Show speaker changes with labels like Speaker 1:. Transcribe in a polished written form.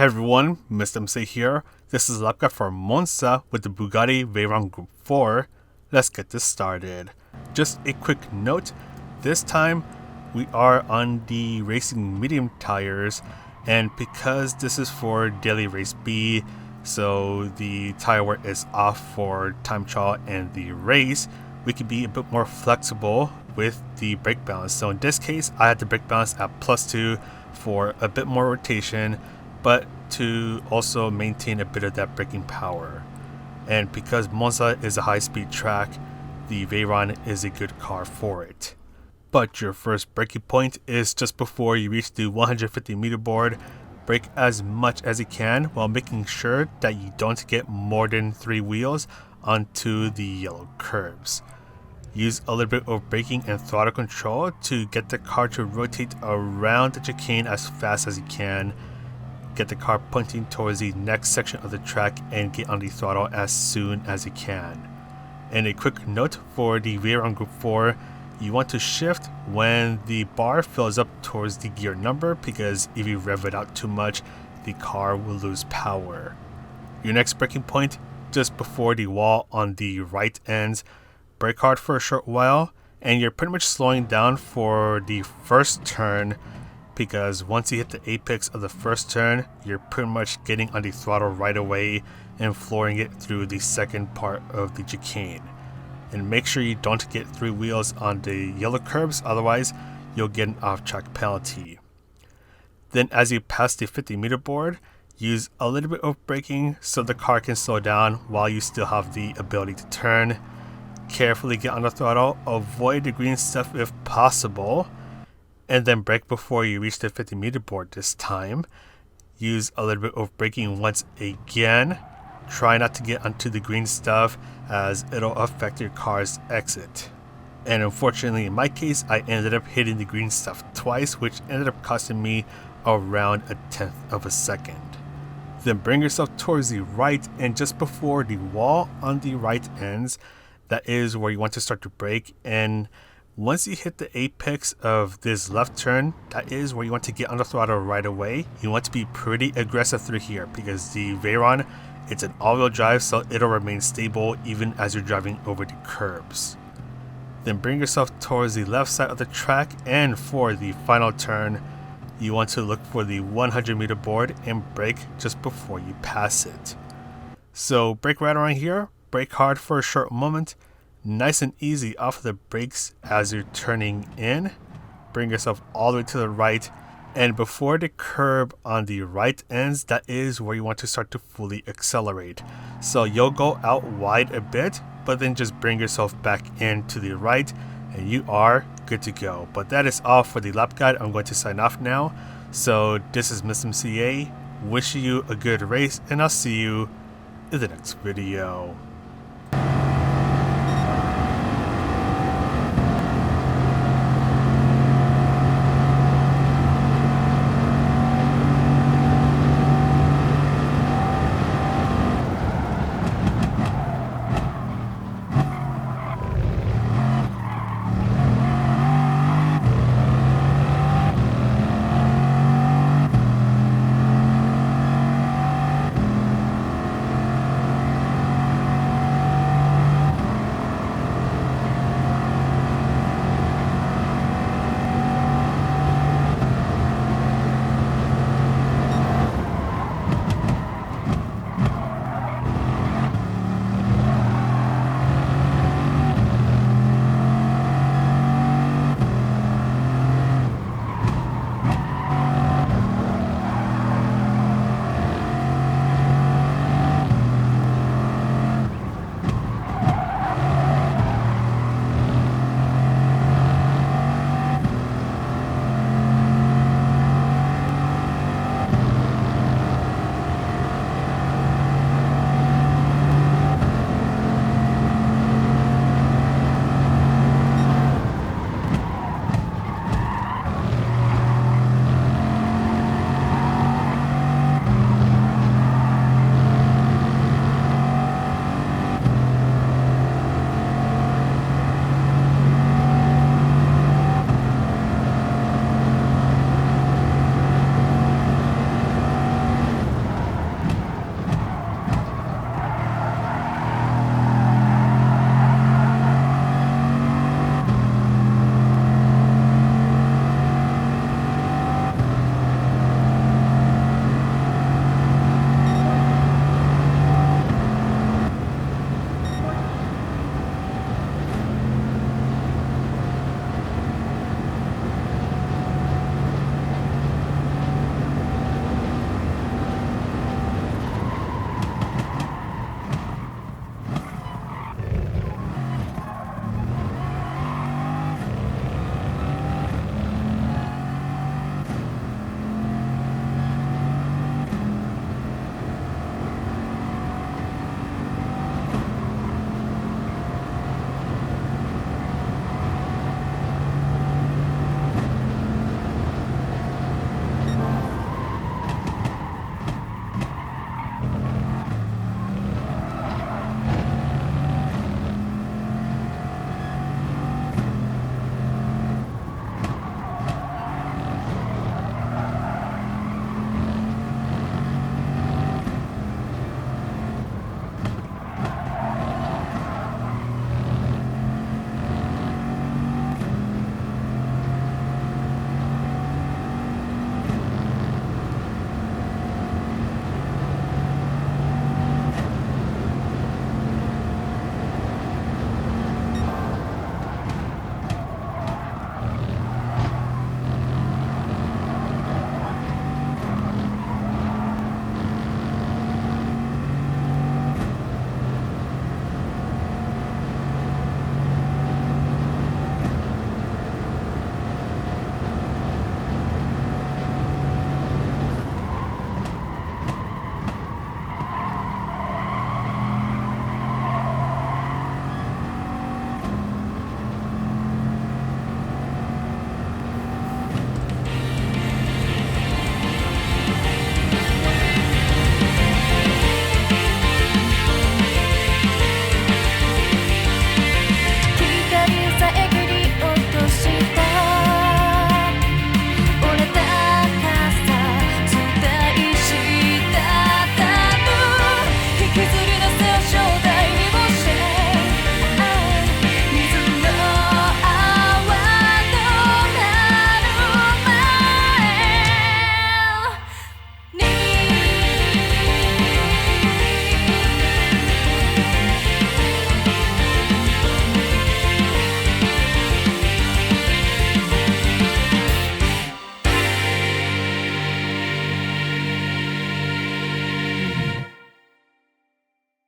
Speaker 1: Hey everyone, Mr. MC here. This is a lap guide for Monza with the Bugatti Veyron Gr 4. Let's get this started. Just a quick note, this time we are on the racing medium tires, and because this is for daily race B, so the tire wear is off for time trial and the race, we can be a bit more flexible with the brake balance. So in this case, I had the brake balance at +2 for a bit more rotation, but to also maintain a bit of that braking power. And because Monza is a high-speed track, the Veyron is a good car for it. But your first braking point is just before you reach the 150 meter board. Brake as much as you can while making sure that you don't get more than 3 wheels onto the yellow curbs. Use a little bit of braking and throttle control to get the car to rotate around the chicane as fast as you can. Get the car pointing towards the next section of the track and get on the throttle as soon as you can. And a quick note for the Veyron Gr 4, you want to shift when the bar fills up towards the gear number, because if you rev it out too much, the car will lose power. Your next braking point, just before the wall on the right ends. Brake hard for a short while, and you're pretty much slowing down for the first turn, because once you hit the apex of the first turn, you're pretty much getting on the throttle right away and flooring it through the second part of the chicane. And make sure you don't get 3 wheels on the yellow curbs, otherwise you'll get an off-track penalty. Then as you pass the 50 meter board, use a little bit of braking so the car can slow down while you still have the ability to turn. Carefully get on the throttle, avoid the green stuff if possible, and then brake before you reach the 50 meter board this time. Use a little bit of braking once again. Try not to get onto the green stuff as it'll affect your car's exit. And unfortunately in my case, I ended up hitting the green stuff twice, which ended up costing me around 1/10 of a second. Then bring yourself towards the right, and just before the wall on the right ends, that is where you want to start to brake. And once you hit the apex of this left turn, that is where you want to get on the throttle right away. You want to be pretty aggressive through here, because the Veyron, it's an all-wheel drive, so it'll remain stable even as you're driving over the curbs. Then bring yourself towards the left side of the track, and for the final turn, you want to look for the 100 meter board and brake just before you pass it. So brake right around here, brake hard for a short moment, nice and easy off the brakes as you're turning in. Bring yourself all the way to the right, and before the curb on the right ends, that is where you want to start to fully accelerate. So you'll go out wide a bit, but then just bring yourself back in to the right and you are good to go. But that is all for the lap guide. I'm going to sign off now. So this is Mr. MCA, wishing you a good race, and I'll see you in the next video.